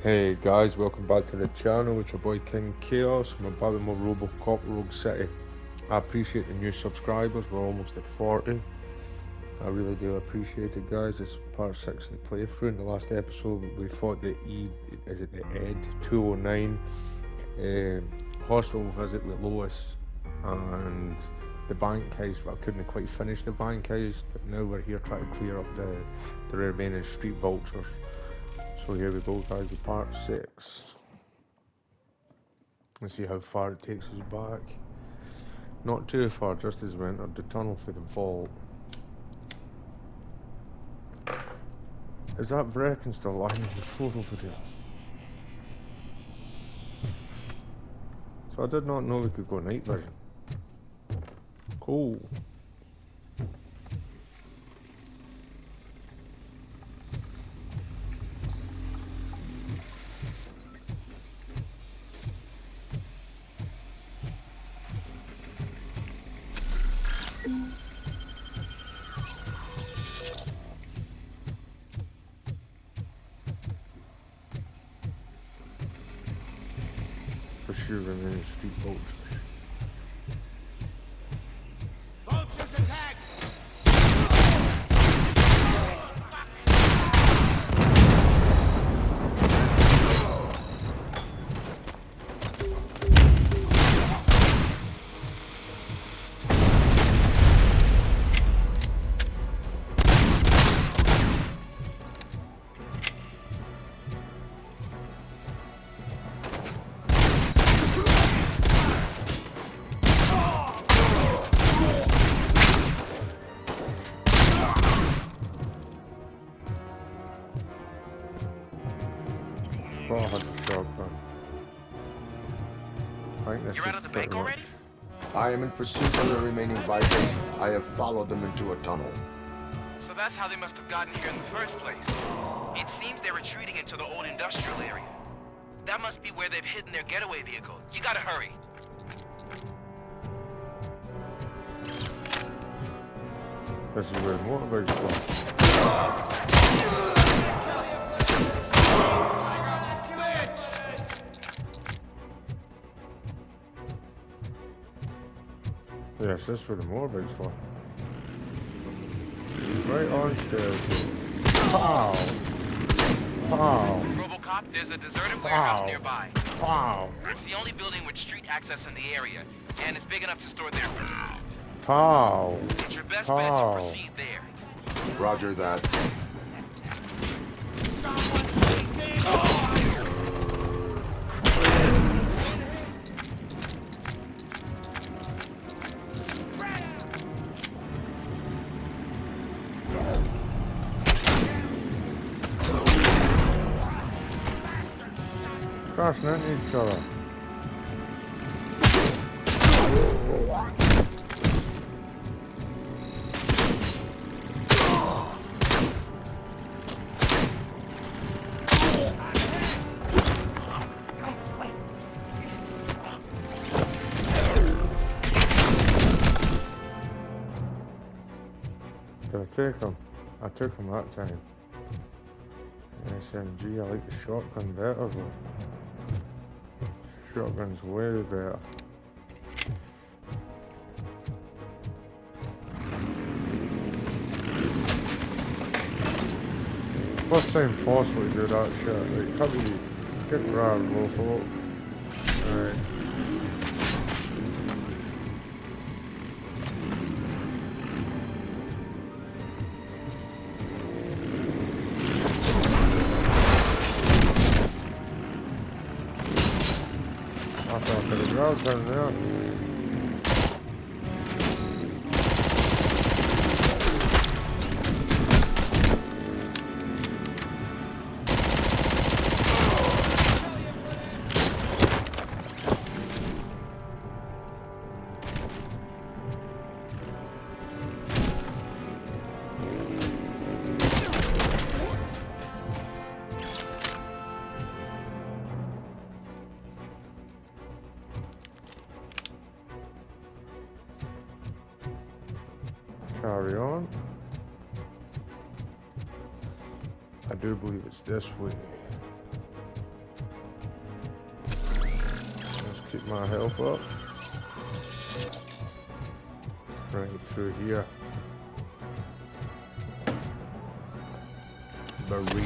Hey guys, welcome back to the channel. It's your boy King-Khaos. I'm about with my Robocop Rogue City. I appreciate the new subscribers. We're almost at 40. I really do appreciate it, guys. It's part 6 of the playthrough. In the last episode, we fought the the Ed 209 hospital visit with Lois and the bank heist. But I couldn't quite finish the bank heist. But now we're here trying to clear up the remaining street vultures. So here we go, guys, with part 6. Let's see how far it takes us back. Not too far, just as we entered the tunnel for the vault. Is that Brecken still lying on the floor over there? So I did not know we could go night vision. Cool. Pursue remaining street vultures. Vultures attack! Oh, I had the shotgun. I think this You're is out of the pretty bank much. already? I am in pursuit of the remaining Vipers. I have followed them into a tunnel. So that's how they must have gotten here in the first place. It seems they're retreating into the old industrial area. That must be where they've hidden their getaway vehicle. You gotta hurry. This is where the motorbike's from. Yes, this is where the motorbike's from. Right on stairs. Pow! Pow! Robocop, there's a deserted warehouse Wow. nearby. Pow! It's the only building with street access in the area, and it's big enough to store their food. Pow! It's your best bet to Wow. proceed there. Roger that. Someone sink me! Crashing into each other. Did I take him? I took him that time. SMG, I like the shotgun better though. Shotgun's way better. First time possible to do that shit. Like, can't be get grabbed, mofo. Alright. I thought I could have grabbed him there. Carry on. I do believe it's this way. Keep my health up. Right through here. Marine.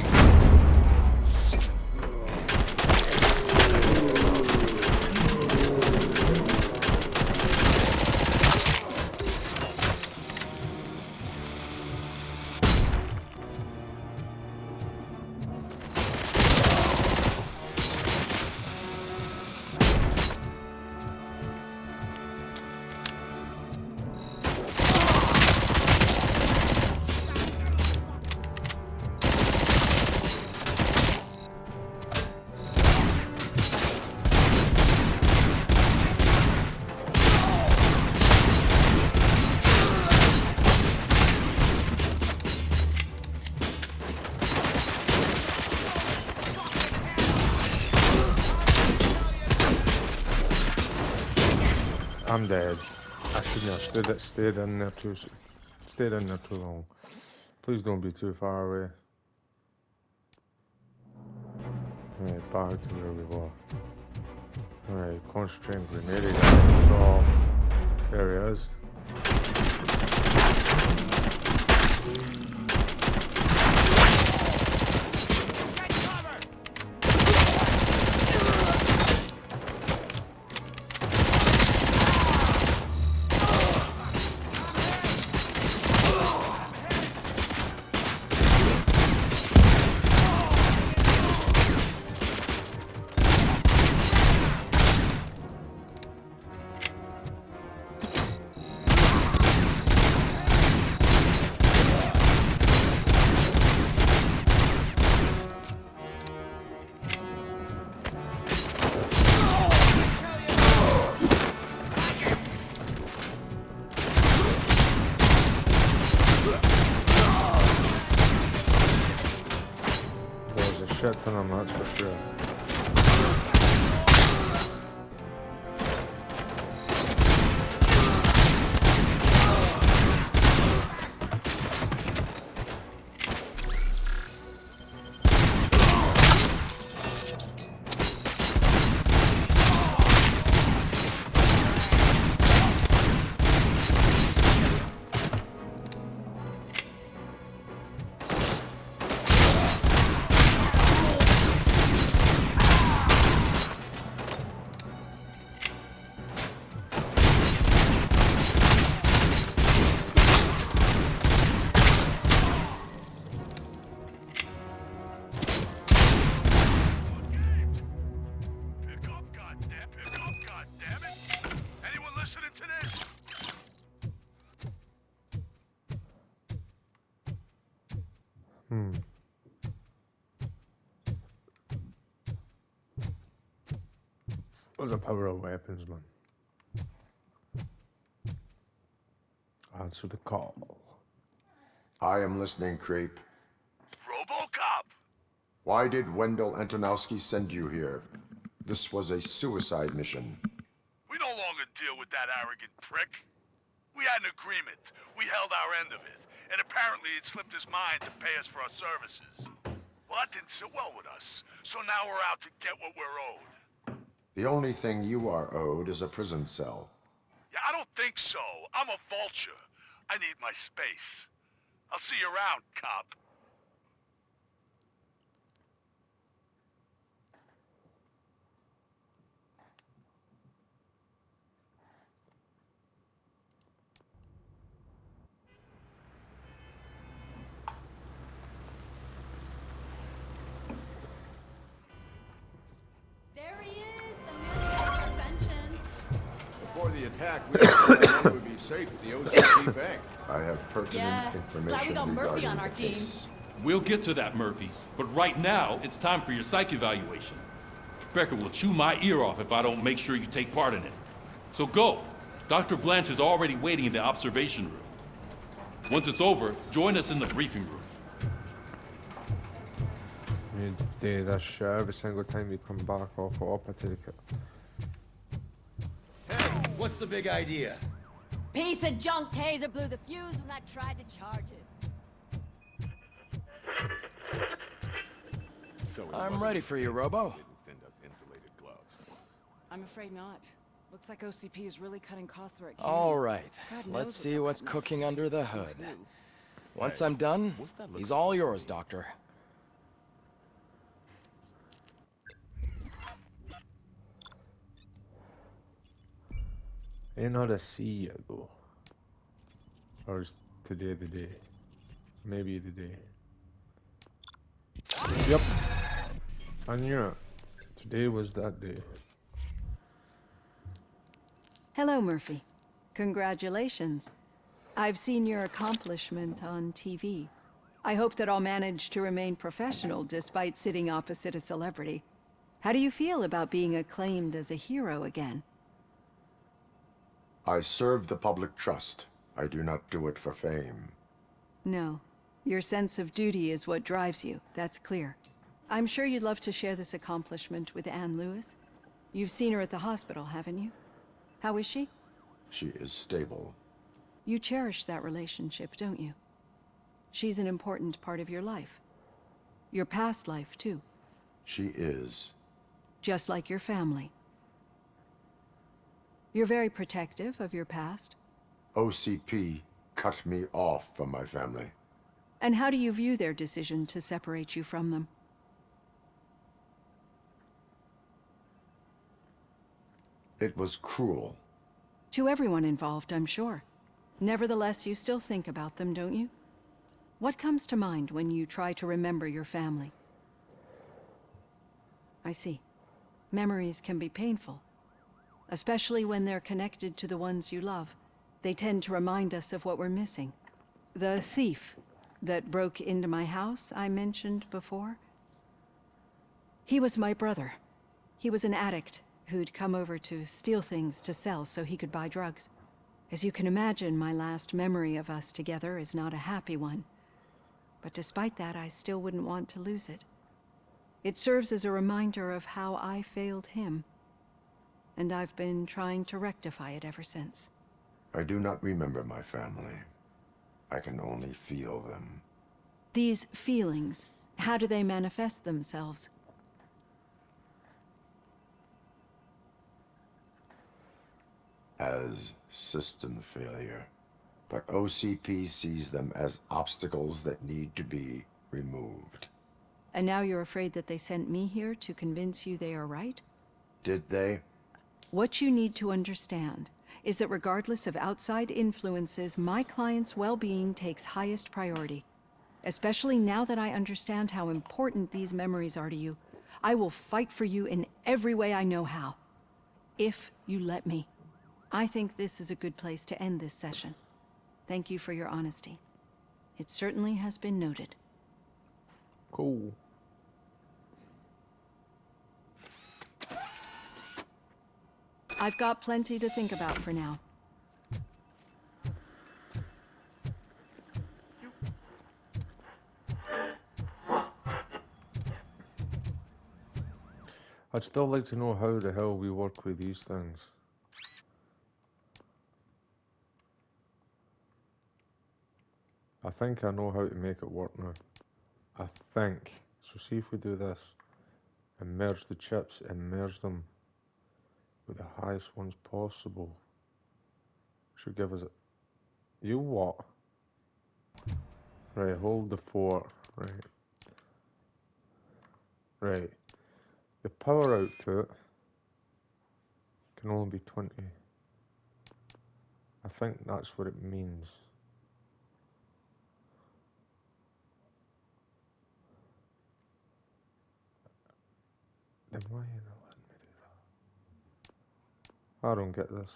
I'm dead. I shouldn't have stayed in there too long. Please don't be too far away. Right, back to where we were. Alright, concentrating grenade. So there he is. Shit ton of them, that's for sure. What's the power of weapons, man? Answer the call. I am listening, creep. Robocop! Why did Wendell Antonowski send you here? This was a suicide mission. We no longer deal with that arrogant prick. We had an agreement. We held our end of it. And apparently it slipped his mind to pay us for our services. Well, that didn't sit well with us. So now we're out to get what we're owed. The only thing you are owed is a prison cell. Yeah, I don't think so. I'm a vulture. I need my space. I'll see you around, cop. There he is, the man of inventions. Before the attack, we thought would be safe at the OCP bank. I have pertinent Yeah, information glad we got Murphy regarding on our the team. case. We'll get to that, Murphy. But right now, it's time for your psych evaluation. Becker will chew my ear off if I don't make sure you take part in it. So go. Dr. Blanche is already waiting in the observation room. Once it's over, join us in the briefing room. You do this shit every single time you come back off of up, I take it. What's the big idea? Piece of junk taser blew the fuse when I tried to charge it. I'm ready for you, Robo. I'm afraid not. Looks like OCP is really cutting costs where it can. All right, God knows let's what see they'll what's cut cooking next. under the hood. Who? Once I'm done, he's all yours, Doctor. Another sea yet though. Or is today the day? Maybe the day. Yep. I knew it. Today was that day. Hello, Murphy. Congratulations. I've seen your accomplishment on TV. I hope that I'll manage to remain professional despite sitting opposite a celebrity. How do you feel about being acclaimed as a hero again? I serve the public trust. I do not do it for fame. No. Your sense of duty is what drives you, that's clear. I'm sure you'd love to share this accomplishment with Anne Lewis. You've seen her at the hospital, haven't you? How is she? She is stable. You cherish that relationship, don't you? She's an important part of your life. Your past life, too. She is. Just like your family. You're very protective of your past. OCP cut me off from my family. And how do you view their decision to separate you from them? It was cruel. To everyone involved, I'm sure. Nevertheless, you still think about them, don't you? What comes to mind when you try to remember your family? I see. Memories can be painful. Especially when they're connected to the ones you love. They tend to remind us of what we're missing. The thief that broke into my house I mentioned before? He was my brother. He was an addict who'd come over to steal things to sell so he could buy drugs. As you can imagine, my last memory of us together is not a happy one. But despite that, I still wouldn't want to lose it. It serves as a reminder of how I failed him. And I've been trying to rectify it ever since. I do not remember my family. I can only feel them. These feelings, how do they manifest themselves? As system failure. But OCP sees them as obstacles that need to be removed. And now you're afraid that they sent me here to convince you they are right? Did they? What you need to understand is that regardless of outside influences, my client's well-being takes highest priority. Especially now that I understand how important these memories are to you, I will fight for you in every way I know how. If you let me. I think this is a good place to end this session. Thank you for your honesty. It certainly has been noted. Cool. I've got plenty to think about for now. I'd still like to know how the hell we work with these things. I think I know how to make it work now. I think. So see if we do this. And merge the chips and merge them with the highest ones possible. Should give us a... You what? Right, hold the fort. Right. Right. The power output can only be 20. I think that's what it means. Then why are you not letting me do that? I don't get this.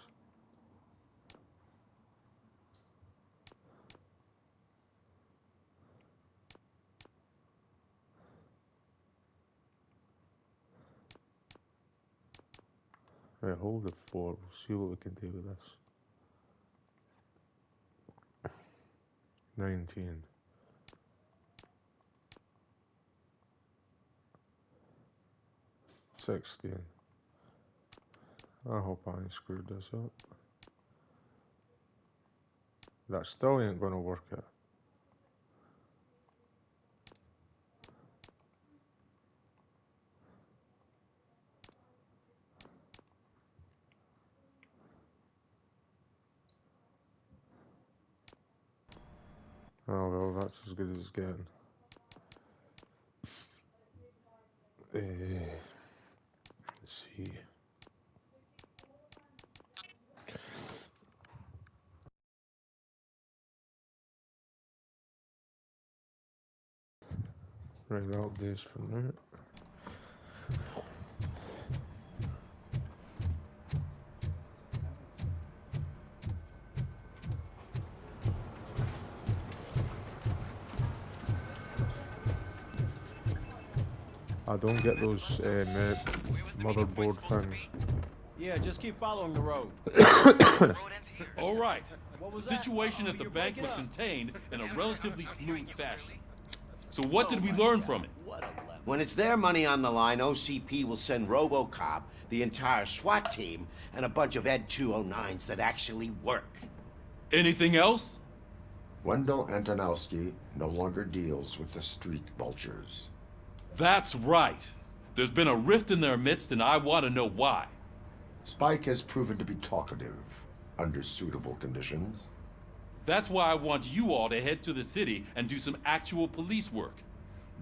Right, hold the fort. We'll see what we can do with this. 19. I hope I ain't screwed this up. That still ain't gonna work it. Oh well, that's as good as it's getting. Let's see. Right out this for now. I don't get those motherboard things. Yeah, just keep following the road. All right. The situation at the bank was contained in a relatively smooth fashion. So what did we learn from it? When it's their money on the line, OCP will send Robocop, the entire SWAT team, and a bunch of Ed 209s that actually work. Anything else? Wendell Antonowski no longer deals with the street vultures. That's right. There's been a rift in their midst, and I want to know why. Spike has proven to be talkative under suitable conditions. That's why I want you all to head to the city and do some actual police work.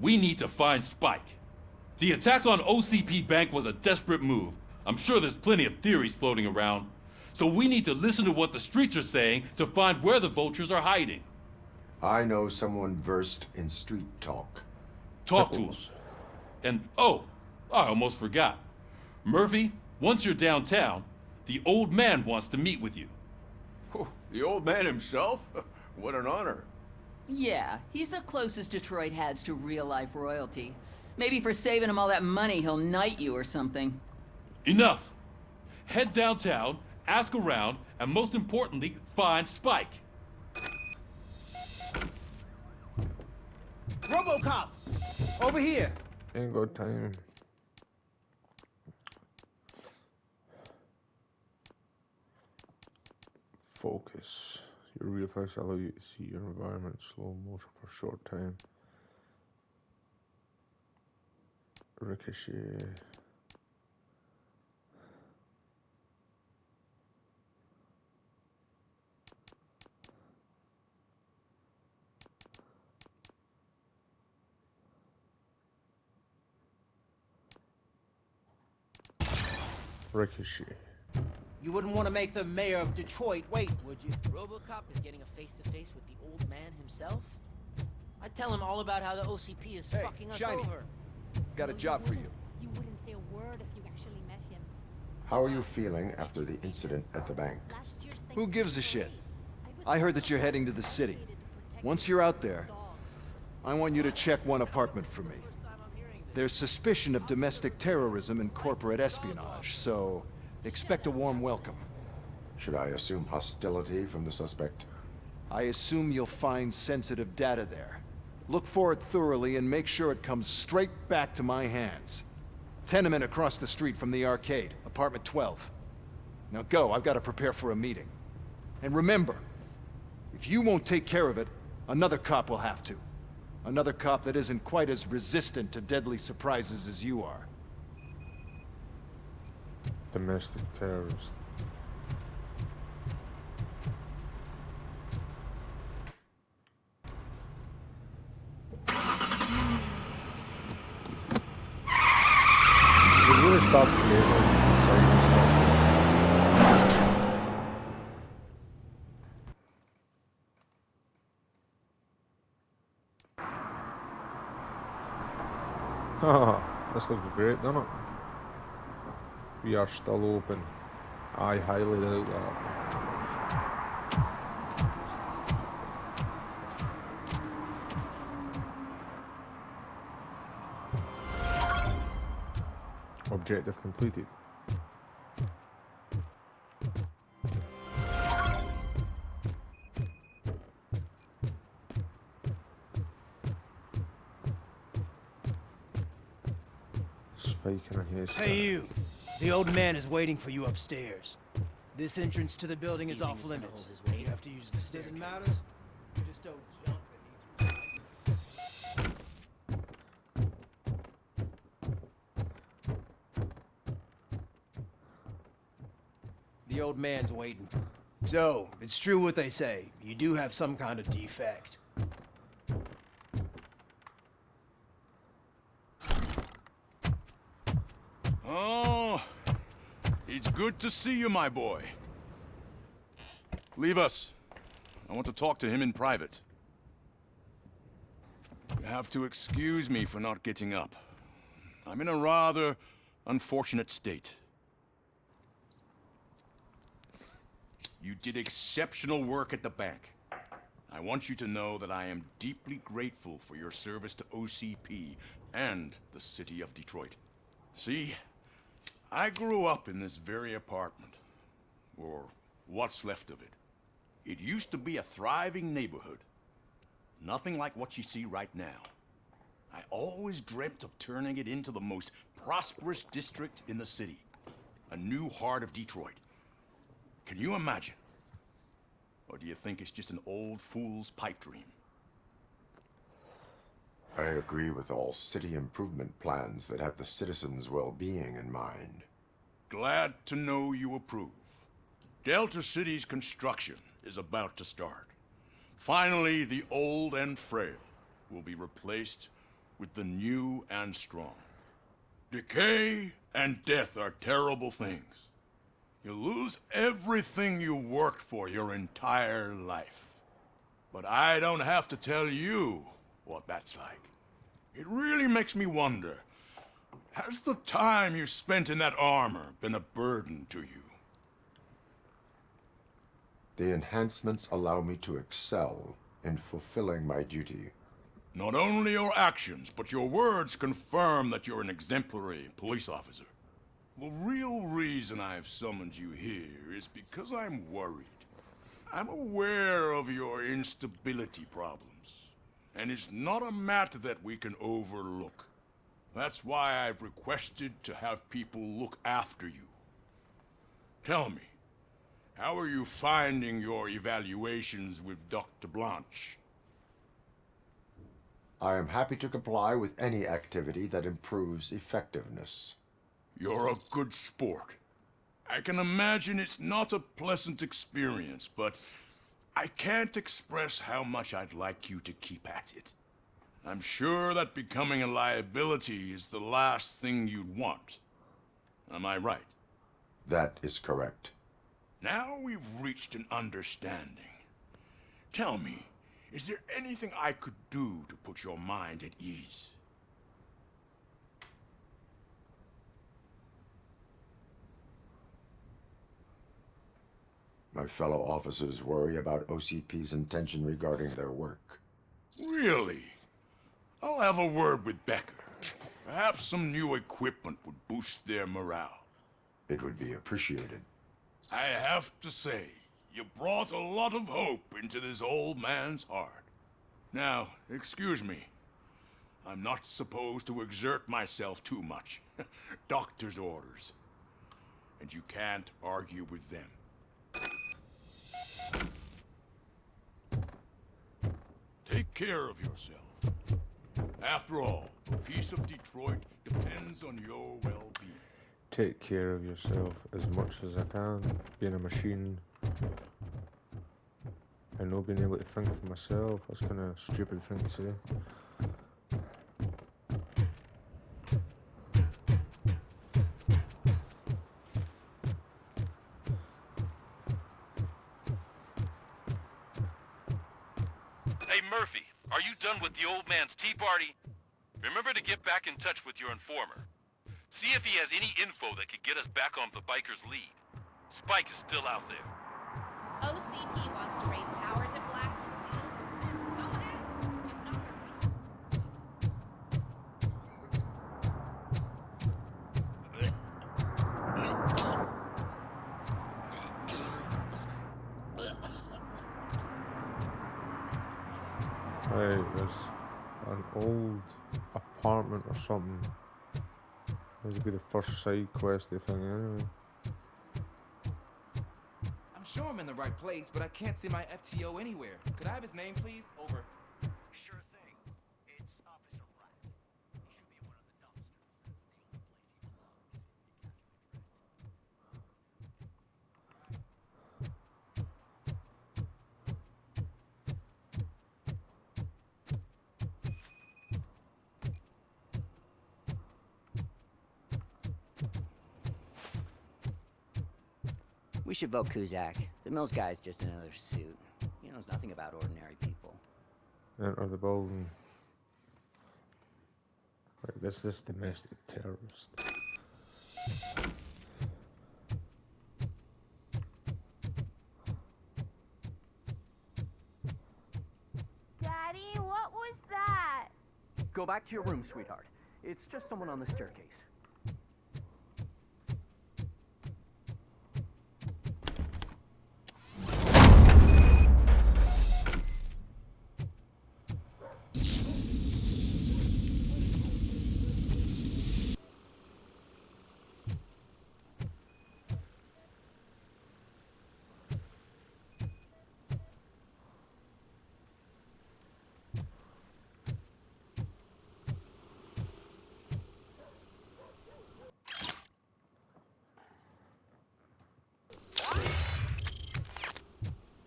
We need to find Spike. The attack on OCP Bank was a desperate move. I'm sure there's plenty of theories floating around. So we need to listen to what the streets are saying to find where the vultures are hiding. I know someone versed in street talk. Talk to us. And, oh, I almost forgot. Murphy, once you're downtown, the old man wants to meet with you. The old man himself? What an honor. Yeah, he's the closest Detroit has to real-life royalty. Maybe for saving him all that money, he'll knight you or something. Enough! Head downtown, ask around, and most importantly, find Spike. Robocop! Over here! Ain't got time. Focus. Your real face allow you to see your environment in slow motion for a short time. Ricochet. Ricochet. You wouldn't want to make the mayor of Detroit wait, would you? Robocop is getting a face-to-face with the old man himself? I'd tell him all about how the OCP is fucking us Shiny. over. Got a job for you. You wouldn't say a word if you actually met him. How are you feeling after the incident at the bank? Who gives a shit? I heard that you're heading to the city. Once you're out there, I want you to check one apartment for me. There's suspicion of domestic terrorism and corporate espionage, so expect a warm welcome. Should I assume hostility from the suspect? I assume you'll find sensitive data there. Look for it thoroughly and make sure it comes straight back to my hands. Tenement across the street from the arcade, apartment 12. Now go, I've got to prepare for a meeting. And remember, if you won't take care of it, another cop will have to. Another cop that isn't quite as resistant to deadly surprises as you are. Domestic terrorist. Did we stop Haha, this looks great, doesn't it? We are still open. I highly doubt that. Objective completed. Spike in a haystack. Hey you! The old man is waiting for you upstairs. This entrance to the building is off limits. You have to use the stairs. Doesn't matter. You just don't jump that needs. The old man's waiting. So, it's true what they say. You do have some kind of defect. Oh, it's good to see you, my boy. Leave us. I want to talk to him in private. You have to excuse me for not getting up. I'm in a rather unfortunate state. You did exceptional work at the bank. I want you to know that I am deeply grateful for your service to OCP and the city of Detroit. See, I grew up in this very apartment, or what's left of it. It used to be a thriving neighborhood. Nothing like what you see right now. I always dreamt of turning it into the most prosperous district in the city. A new heart of Detroit. Can you imagine? Or do you think it's just an old fool's pipe dream? I agree with all city improvement plans that have the citizens' well-being in mind. Glad to know you approve. Delta City's construction is about to start. Finally, the old and frail will be replaced with the new and strong. Decay and death are terrible things. You lose everything you worked for your entire life. But I don't have to tell you what that's like. It really makes me wonder, has the time you spent in that armor been a burden to you? The enhancements allow me to excel in fulfilling my duty. Not only your actions, but your words confirm that you're an exemplary police officer. The real reason I've summoned you here is because I'm worried. I'm aware of your instability problems, and it's not a matter that we can overlook. That's why I've requested to have people look after you. Tell me, how are you finding your evaluations with Dr. Blanche? I am happy to comply with any activity that improves effectiveness. You're a good sport. I can imagine it's not a pleasant experience, but I can't express how much I'd like you to keep at it. I'm sure that becoming a liability is the last thing you'd want. Am I right? That is correct. Now we've reached an understanding. Tell me, is there anything I could do to put your mind at ease? My fellow officers worry about OCP's intention regarding their work. Really? I'll have a word with Becker. Perhaps some new equipment would boost their morale. It would be appreciated. I have to say, you brought a lot of hope into this old man's heart. Now, excuse me. I'm not supposed to exert myself too much. Doctor's orders. And you can't argue with them. Take care of yourself. After all, the peace of Detroit depends on your well-being. Take care of yourself as much as I can. Being a machine and not being able to think for myself, that's kind of a stupid thing to say. Hey, Murphy, are you done with the old man's tea party? Remember to get back in touch with your informer. See if he has any info that could get us back on the biker's lead. Spike is still out there. OCP wants to raise towers and blast and steel. Go ahead. Just not Right, there's an old apartment or something. This would be the first side quest thing anyway. I'm sure I'm in the right place, but I can't see my FTO anywhere. Could I have his name, please? Over. Sure thing. It's Officer Black. He should be in one of the dumpsters. That's the only place he belongs. We should vote Kuzak. The Mills guy's just another suit. He knows nothing about ordinary people. Enter the building. Right, this is domestic terrorist. Daddy, what was that? Go back to your room, sweetheart. It's just someone on the staircase.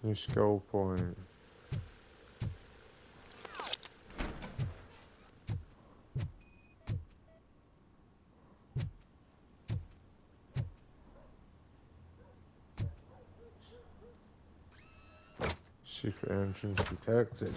New skill point. Secret entrance detected.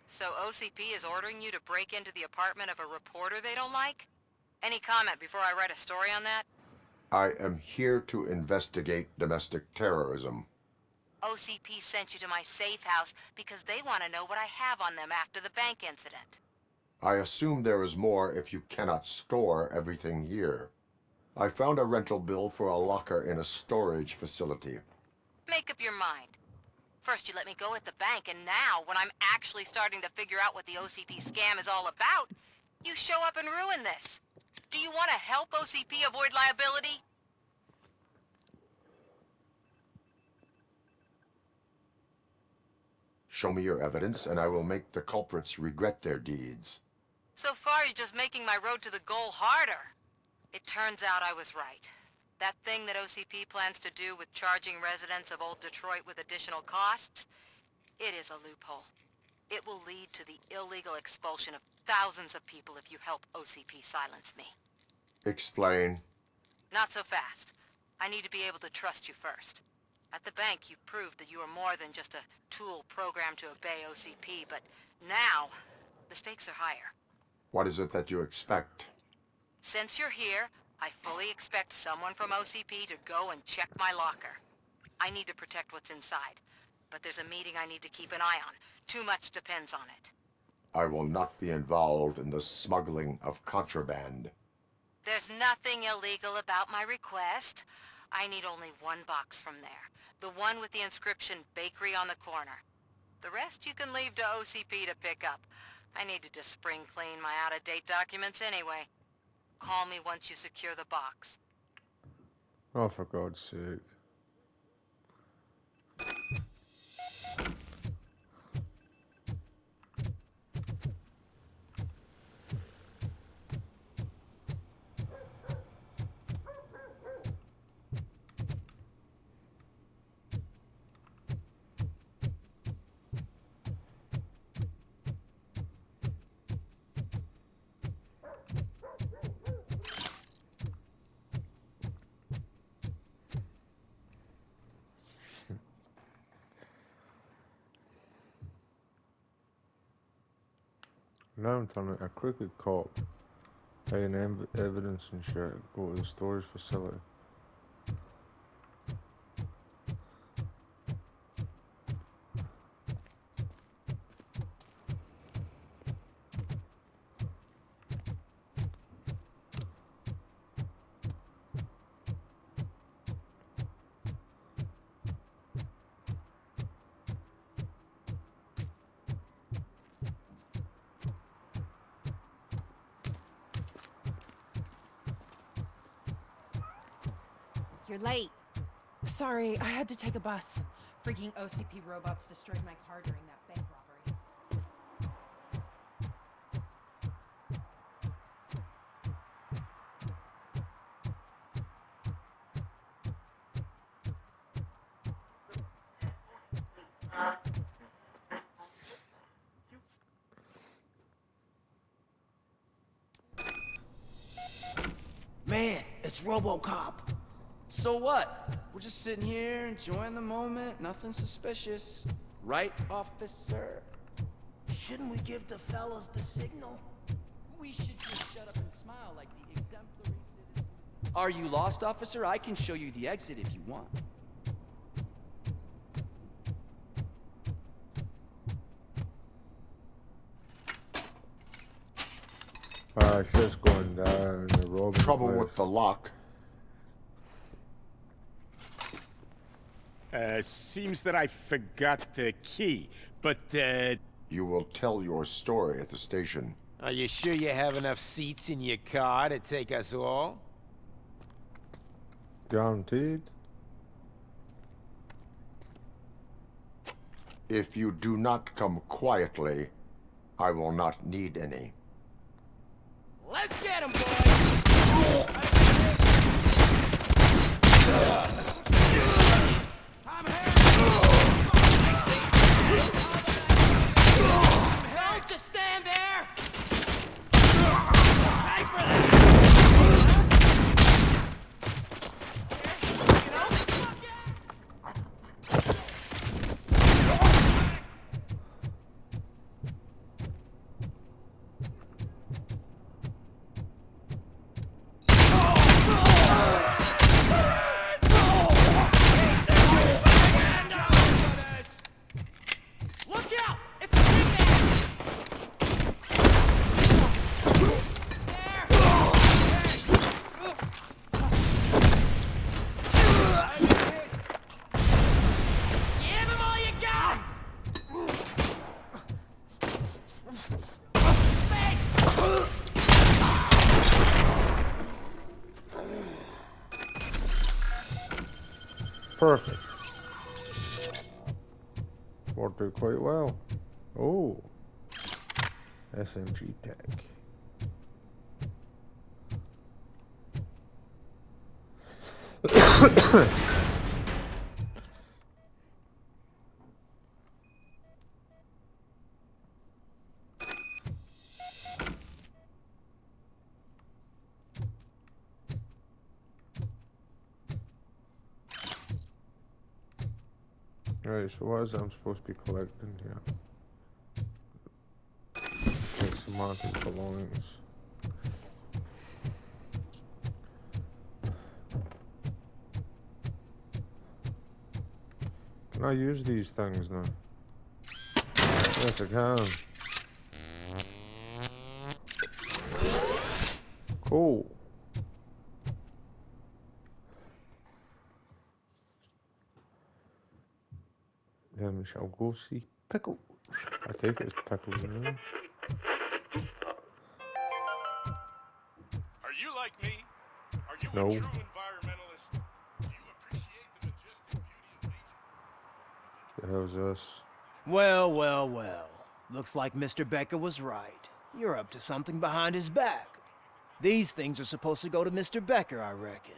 So OCP is ordering you to break into the apartment of a reporter they don't like? Any comment before I write a story on that? I am here to investigate domestic terrorism. OCP sent you to my safe house because they want to know what I have on them after the bank incident. I assume there is more if you cannot store everything here. I found a rental bill for a locker in a storage facility. Make up your mind. First you let me go at the bank, and now, when I'm actually starting to figure out what the OCP scam is all about, you show up and ruin this. Do you want to help OCP avoid liability? Show me your evidence, and I will make the culprits regret their deeds. So far, you're just making my road to the goal harder. It turns out I was right. That thing that OCP plans to do with charging residents of Old Detroit with additional costs, it is a loophole. It will lead to the illegal expulsion of thousands of people if you help OCP silence me. Explain. Not so fast. I need to be able to trust you first. At the bank, you proved that you are more than just a tool programmed to obey OCP, but now, the stakes are higher. What is it that you expect? Since you're here, I fully expect someone from OCP to go and check my locker. I need to protect what's inside, but there's a meeting I need to keep an eye on. Too much depends on it. I will not be involved in the smuggling of contraband. There's nothing illegal about my request. I need only one box from there. The one with the inscription Bakery on the corner. The rest you can leave to OCP to pick up. I need to just spring clean my out-of-date documents anyway. Call me once you secure the box. Oh, for God's sake. Now I'm turning a crooked cop, hiding evidence and shit, go to the storage facility. You're late. Sorry, I had to take a bus. Freaking OCP robots destroyed my car during that bank robbery. It's Robocop. So what? We're just sitting here enjoying the moment. Nothing suspicious. Right, officer? Shouldn't we give the fellas the signal? We should just shut up and smile like the exemplary citizens. Are you lost, officer? I can show you the exit if you want. Shit's going down in the robbing Trouble place. with the lock. Seems that I forgot the key, but, You will tell your story at the station. Are you sure you have enough seats in your car to take us all? Guaranteed. If you do not come quietly, I will not need any. Let's get him, boys! Don't just stand there! Pay for that! Perfect. Worked out quite well. Oh. SMG tech. Right, so what is it I'm supposed to be collecting here? Take some market belongings. Can I use these things now? Yes, I can. Cool. Then we shall go see Pickle. I take it as Pickle's name. Are you like me? Are you No. a true environmentalist? Do you appreciate the majestic beauty of nature? The hell's this? Well, well, well. Looks like Mr. Becker was right. You're up to something behind his back. These things are supposed to go to Mr. Becker, I reckon.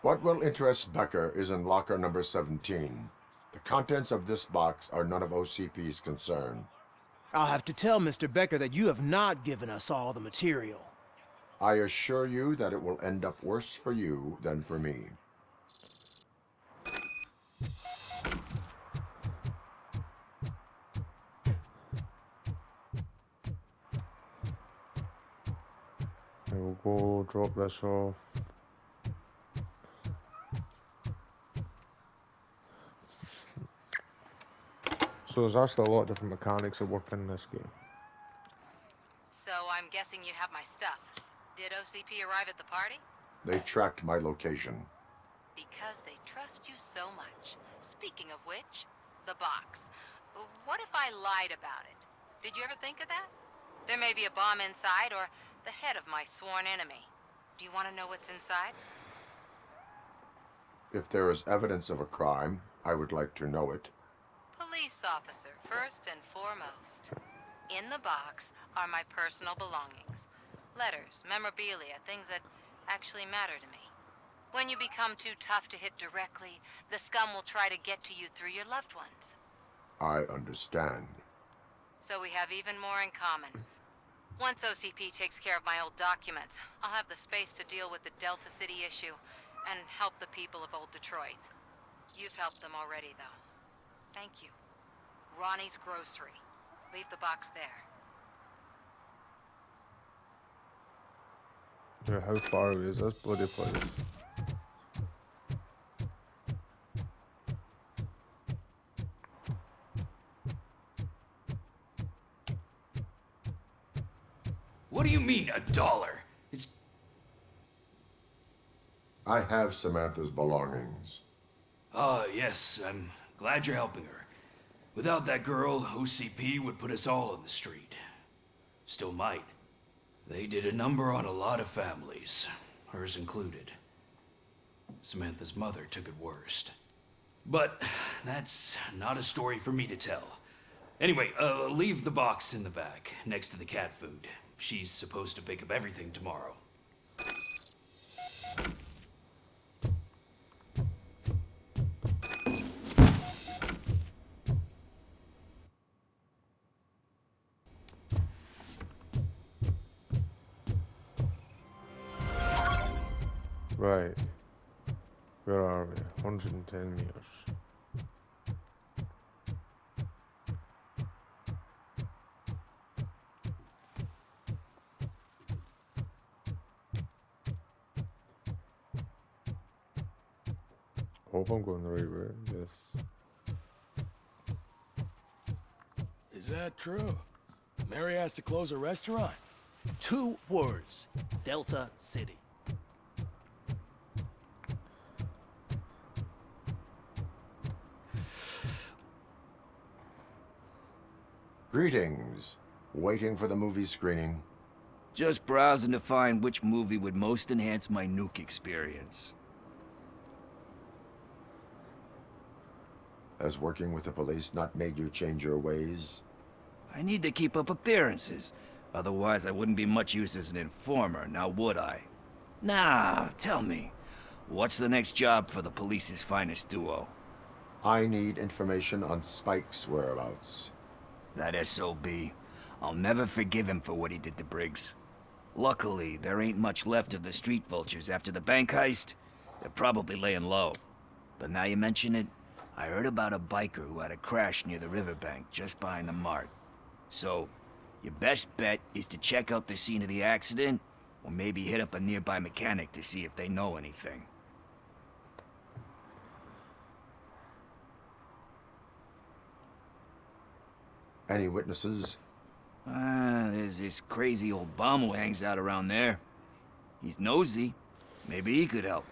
What will interest Becker is in locker number 17. The contents of this box are none of OCP's concern. I'll have to tell Mr. Becker that you have not given us all the material. I assure you that it will end up worse for you than for me. I will go drop this off. So there's actually a lot of different mechanics that work in this game. So I'm guessing you have my stuff. Did OCP arrive at the party? They tracked my location. Because they trust you so much. Speaking of which, the box. What if I lied about it? Did you ever think of that? There may be a bomb inside or the head of my sworn enemy. Do you want to know what's inside? If there is evidence of a crime, I would like to know it. Police officer, first and foremost. In the box are my personal belongings. Letters, memorabilia, things that actually matter to me. When you become too tough to hit directly, the scum will try to get to you through your loved ones. I understand. So we have even more in common. Once OCP takes care of my old documents, I'll have the space to deal with the Delta City issue and help the people of Old Detroit. You've helped them already, though. Thank you. Ronnie's Grocery. Leave the box there. Yeah, how far away is this bloody place? What do you mean, $1? It's... I have Samantha's belongings. Ah, yes, I'm glad you're helping her. Without that girl, OCP would put us all on the street. Still might. They did a number on a lot of families, hers included. Samantha's mother took it worst. But that's not a story for me to tell. Anyway, leave the box in the back, next to the cat food. She's supposed to pick up everything tomorrow. Right. Where are we? 110 meters. Hope I'm going the right way. Yes. Is that true? Mary has to close a restaurant? 2 words. Delta City. Greetings. Waiting for the movie screening. Just browsing to find which movie would most enhance my nuke experience. Has working with the police not made you change your ways? I need to keep up appearances. Otherwise, I wouldn't be much use as an informer, now would I? Nah, tell me. What's the next job for the police's finest duo? I need information on Spike's whereabouts. That SOB. I'll never forgive him for what he did to Briggs. Luckily, there ain't much left of the street vultures after the bank heist. They're probably laying low. But now you mention it, I heard about a biker who had a crash near the riverbank just behind the mart. So, your best bet is to check out the scene of the accident, or maybe hit up a nearby mechanic to see if they know anything. Any witnesses? There's this crazy old bum who hangs out around there. He's nosy. Maybe he could help.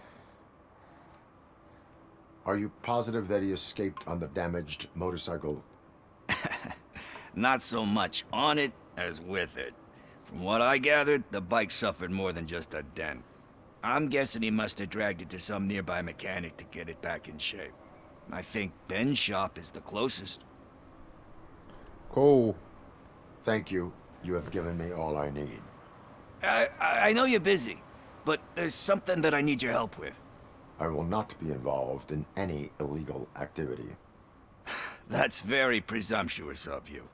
Are you positive that he escaped on the damaged motorcycle? Not so much on it as with it. From what I gathered, the bike suffered more than just a dent. I'm guessing he must have dragged it to some nearby mechanic to get it back in shape. I think Ben's shop is the closest. Cool. Thank you. You have given me all I need. I know you're busy, but there's something that I need your help with. I will not be involved in any illegal activity. That's very presumptuous of you.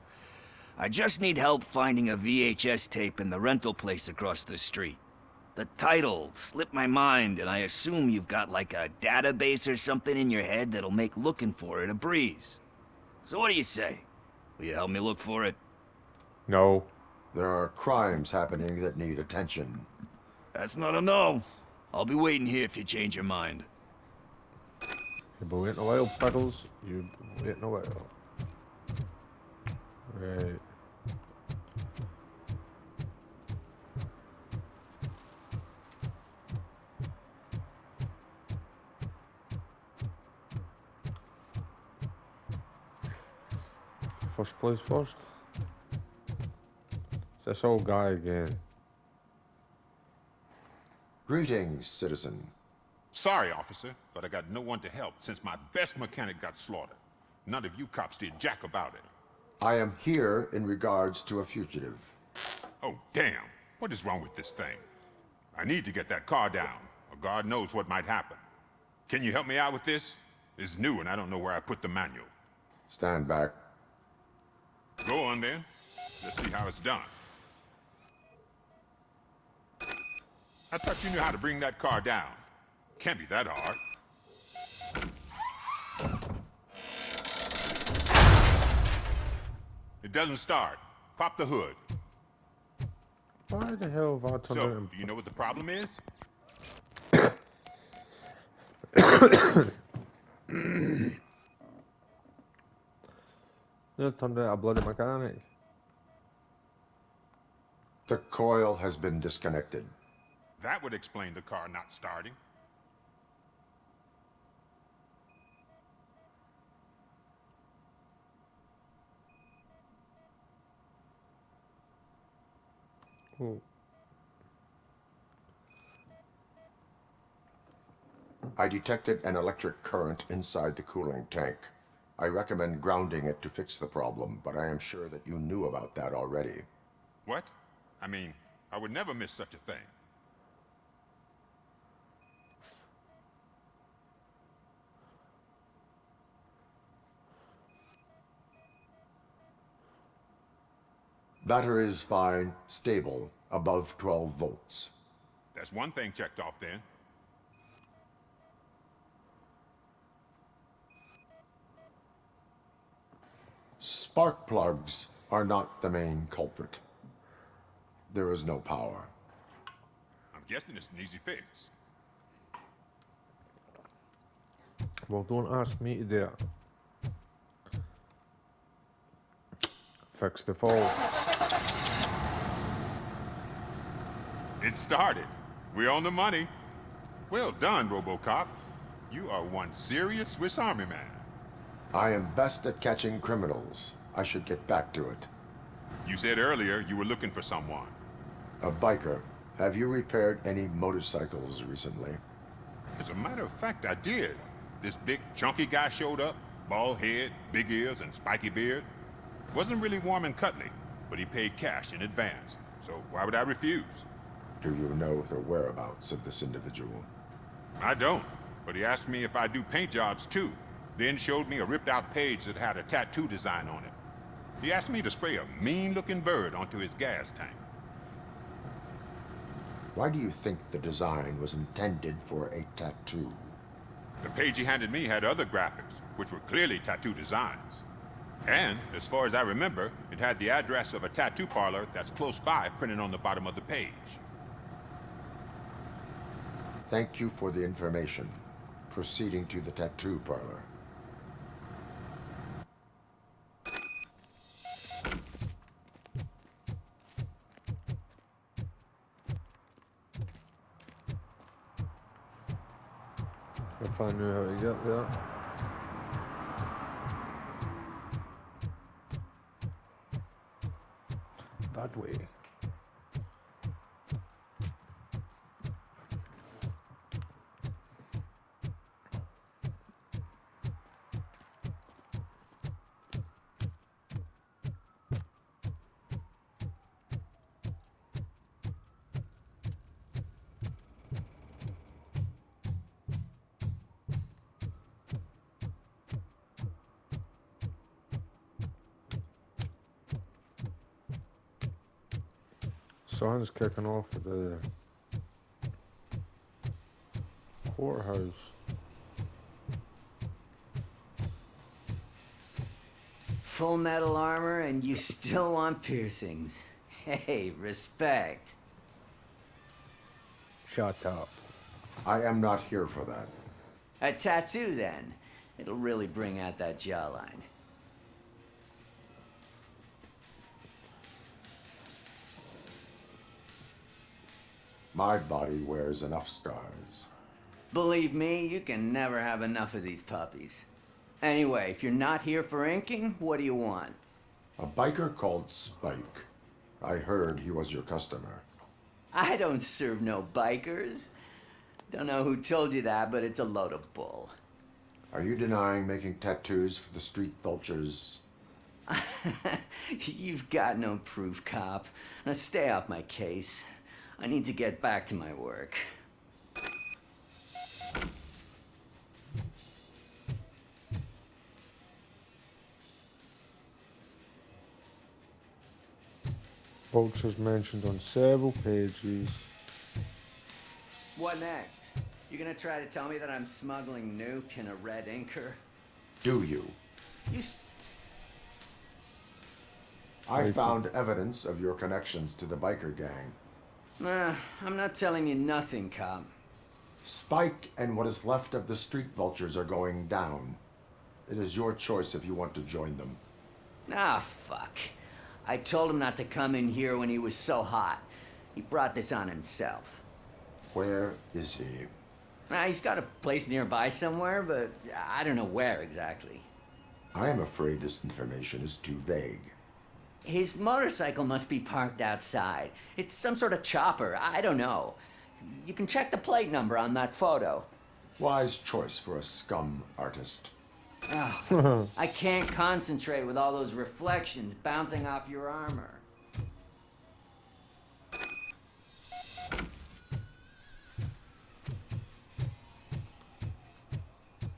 I just need help finding a VHS tape in the rental place across the street. The title slipped my mind, and I assume you've got like a database or something in your head that'll make looking for it a breeze. So what do you say? Will you help me look for it? No. There are crimes happening that need attention. That's not a no. I'll be waiting here if you change your mind. You've been waiting a while, Puddles. You've been waiting a while. Right. First place first. It's this old guy again. Greetings, citizen. Sorry, officer, but I got no one to help since my best mechanic got slaughtered. None of you cops did jack about it. I am here in regards to a fugitive. Oh, damn. What is wrong with this thing? I need to get that car down, or God knows what might happen. Can you help me out with this? It's new and I don't know where I put the manual. Stand back. Go on then. Let's see how it's done. I thought you knew how to bring that car down. Can't be that hard. It doesn't start. Pop the hood. Why the hell have I turned So, it do you know what the problem is? You turned out a bloody mechanic. The coil has been disconnected. That would explain the car not starting. Oh. I detected an electric current inside the cooling tank. I recommend grounding it to fix the problem, but I am sure that you knew about that already. What? I mean, I would never miss such a thing. Battery is fine, stable, above 12 volts. That's one thing checked off then. Spark plugs are not the main culprit. There is no power. I'm guessing it's an easy fix. Well, don't ask me to do it. Fix the fault. It started. We're on the money. Well done, Robocop. You are one serious Swiss Army man. I am best at catching criminals. I should get back to it. You said earlier you were looking for someone. A biker. Have you repaired any motorcycles recently? As a matter of fact, I did. This big, chunky guy showed up. Bald head, big ears, and spiky beard. Wasn't really warm and cuddly, but he paid cash in advance. So why would I refuse? Do you know the whereabouts of this individual? I don't, but he asked me if I do paint jobs too. Then showed me a ripped-out page that had a tattoo design on it. He asked me to spray a mean-looking bird onto his gas tank. Why do you think the design was intended for a tattoo? The page he handed me had other graphics, which were clearly tattoo designs. And, as far as I remember, it had the address of a tattoo parlor that's close by printed on the bottom of the page. Thank you for the information. Proceeding to the tattoo parlor. If I knew how to get there. That way. Sun's kicking off at the courthouse. Full metal armor and you still want piercings. Hey, respect. Shut up. I am not here for that. A tattoo, then. It'll really bring out that jawline. My body wears enough scars. Believe me, you can never have enough of these puppies. Anyway, if you're not here for inking, what do you want? A biker called Spike. I heard he was your customer. I don't serve no bikers. Don't know who told you that, but it's a load of bull. Are you denying making tattoos for the street vultures? You've got no proof, cop. Now stay off my case. I need to get back to my work. Vultures mentioned on several pages. what next? You gonna try to tell me that I'm smuggling nuke in a red inker? Do you? I found evidence of your connections to the biker gang. Nah, I'm not telling you nothing, cop. Spike and what is left of the street vultures are going down. It is your choice if you want to join them. Ah, fuck. I told him not to come in here when he was so hot. He brought this on himself. Where is he? He's got a place nearby somewhere, but I don't know where exactly. I am afraid this information is too vague. His motorcycle must be parked outside. It's some sort of chopper. I don't know. You can check the plate number on that photo. Wise choice for a scum artist. Oh, I can't concentrate with all those reflections bouncing off your armor.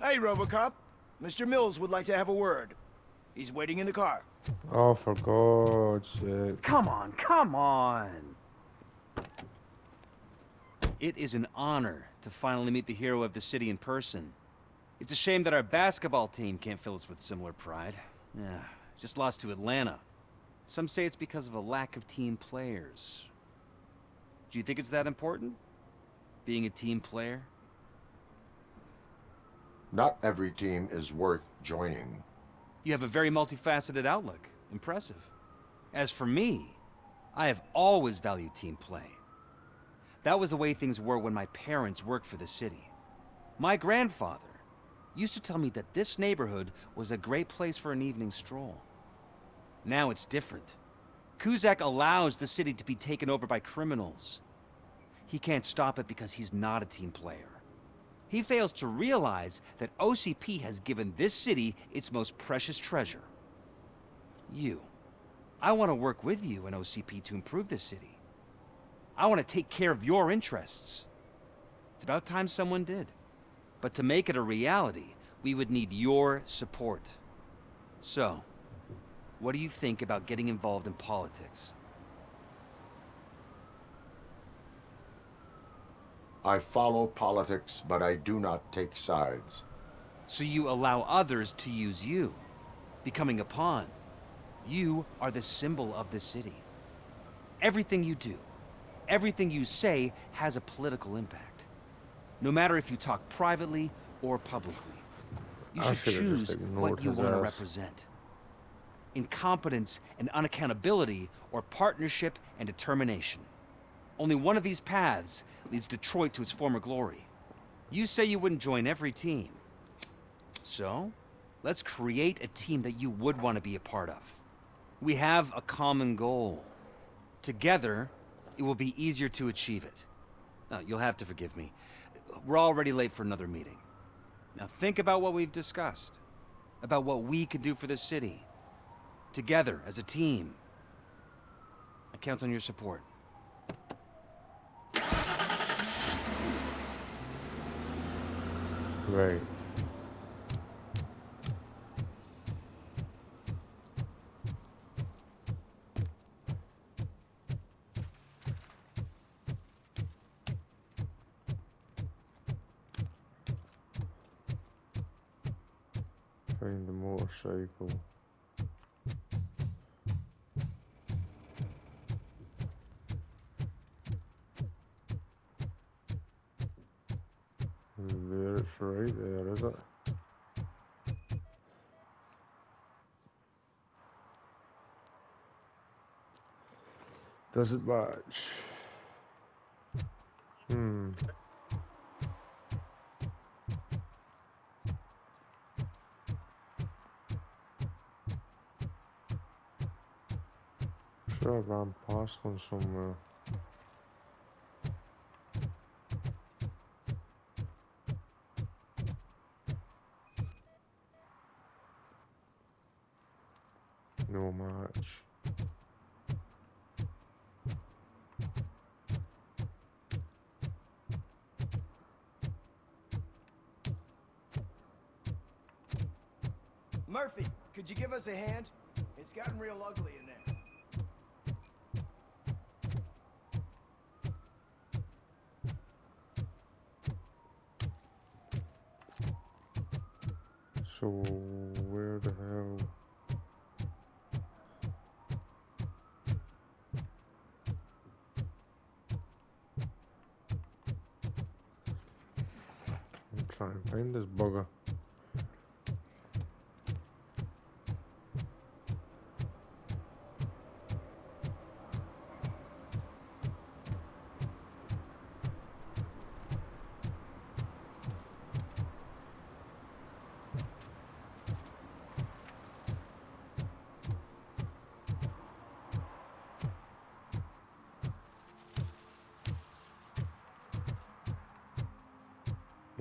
Hey, Robocop. Mr. Mills would like to have a word. He's waiting in the car. Oh, for God's sake. Come on, come on. It is an honor to finally meet the hero of the city in person. It's a shame that our basketball team can't fill us with similar pride. Yeah, just lost to Atlanta. Some say it's because of a lack of team players. Do you think it's that important? Being a team player? Not every team is worth joining. You have a very multifaceted outlook. Impressive. As for me, I have always valued team play. That was the way things were when my parents worked for the city. My grandfather used to tell me that this neighborhood was a great place for an evening stroll. Now it's different. Cusack allows the city to be taken over by criminals. He can't stop it because he's not a team player. He fails to realize that OCP has given this city its most precious treasure. You. I want to work with you and OCP to improve this city. I want to take care of your interests. It's about time someone did. But to make it a reality, we would need your support. So, what do you think about getting involved in politics? I follow politics, but I do not take sides. So you allow others to use you, becoming a pawn. You are the symbol of the city. Everything you do, everything you say has a political impact. No matter if you talk privately or publicly. You should choose what you want to represent. Incompetence and unaccountability, or partnership and determination. Only one of these paths leads Detroit to its former glory. You say you wouldn't join every team. So, let's create a team that you would want to be a part of. We have a common goal. Together, it will be easier to achieve it. Now, you'll have to forgive me. We're already late for another meeting. Now think about what we've discussed. About what we could do for this city. Together, as a team. I count on your support. Right. Find the motorcycle. There, it's right there, is it? Does it match? Sure, I ran past one somewhere. No match. Murphy, could you give us a hand? It's gotten real ugly in there. So, where the hell? I'm trying to find this bugger.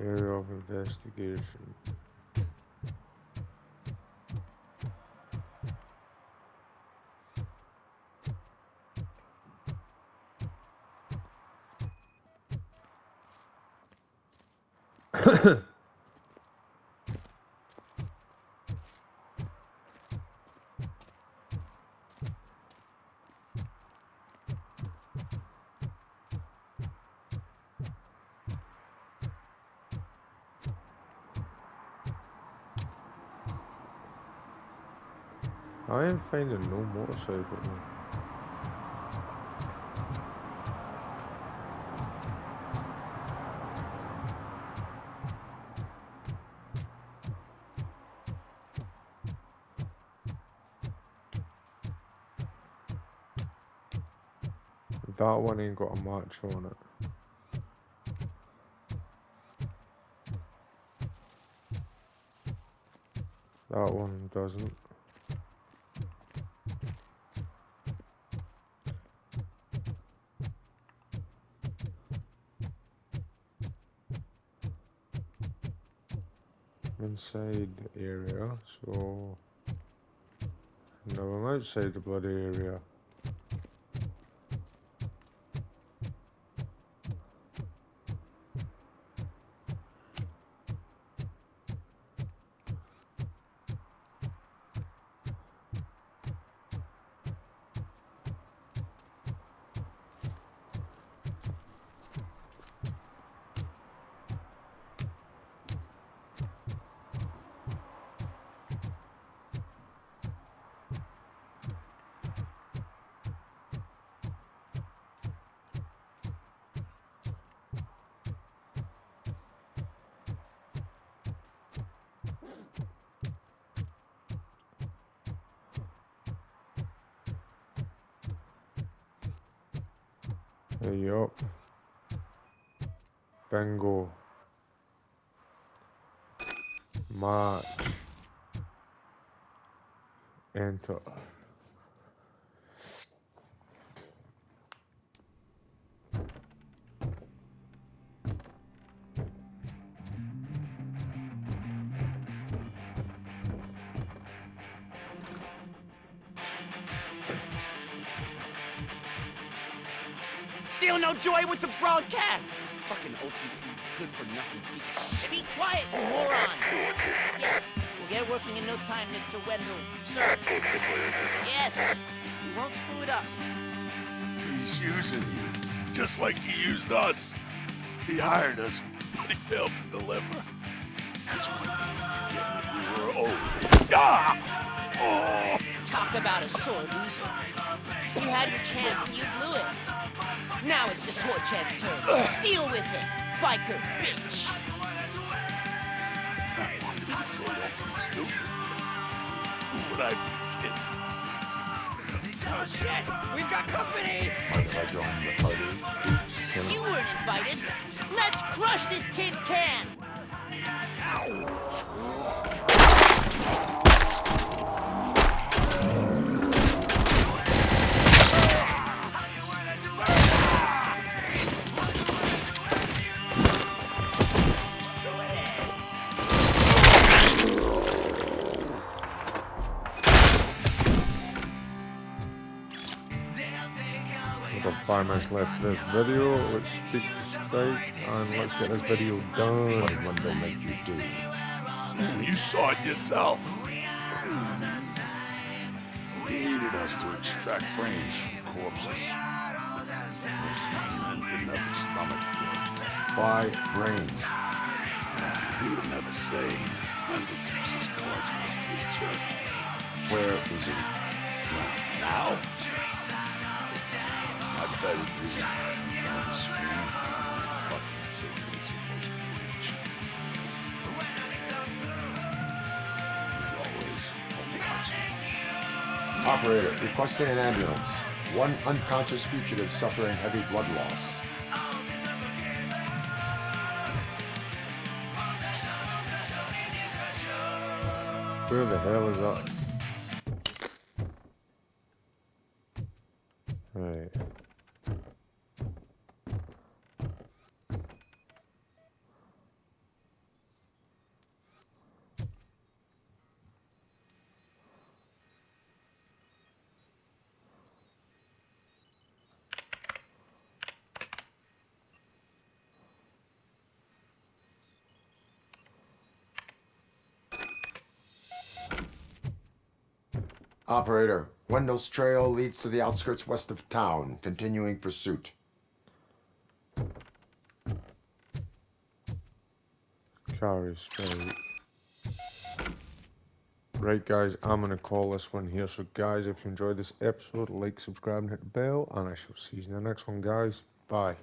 Area of investigation. I am finding no motorcycle. That one ain't got a match on it. That one doesn't. Inside the area, so no, I'm outside the bloody area. Yup. Bingo. March. Enter. Still no joy with the broadcast! Fucking OCP's good for nothing piece of shit. Be quiet, you moron! Yes, we'll get working in no time, Mr. Wendell. Sir. Yes, we won't screw it up. He's using you, just like he used us. He hired us, but he failed to deliver. That's when we went to get what we were owed. Ah! Oh! Talk about a sore loser. You had your chance and you blew it. Now it's the toy chance turn. Deal with it, biker bitch. I wanted to say that you stupid. Who would I be kidding? Oh shit! We've got company! Mind if I join the party? You weren't invited. Let's crush this tin can! We've got 5 minutes left of this video. Let's speak to Skype and let's get this video done. What did Wendell make you do? You saw it yourself. He needed us to extract brains from corpses. And didn't have the stomach for it. Why brains? He would never say. Wendell keeps his cards close to his chest. Where is he? Well, now? I bet it'd be in front of the screen. Fucking cigarettes supposed to reach. He's always watching. Operator, requesting an ambulance. One unconscious fugitive suffering heavy blood loss. Where the hell is that? Right. Operator, Wendell's trail leads to the outskirts west of town, continuing pursuit. Carry straight. Right guys, I'm gonna call this one here. So guys, if you enjoyed this episode, like, subscribe and hit the bell, and I shall see you in the next one guys. Bye.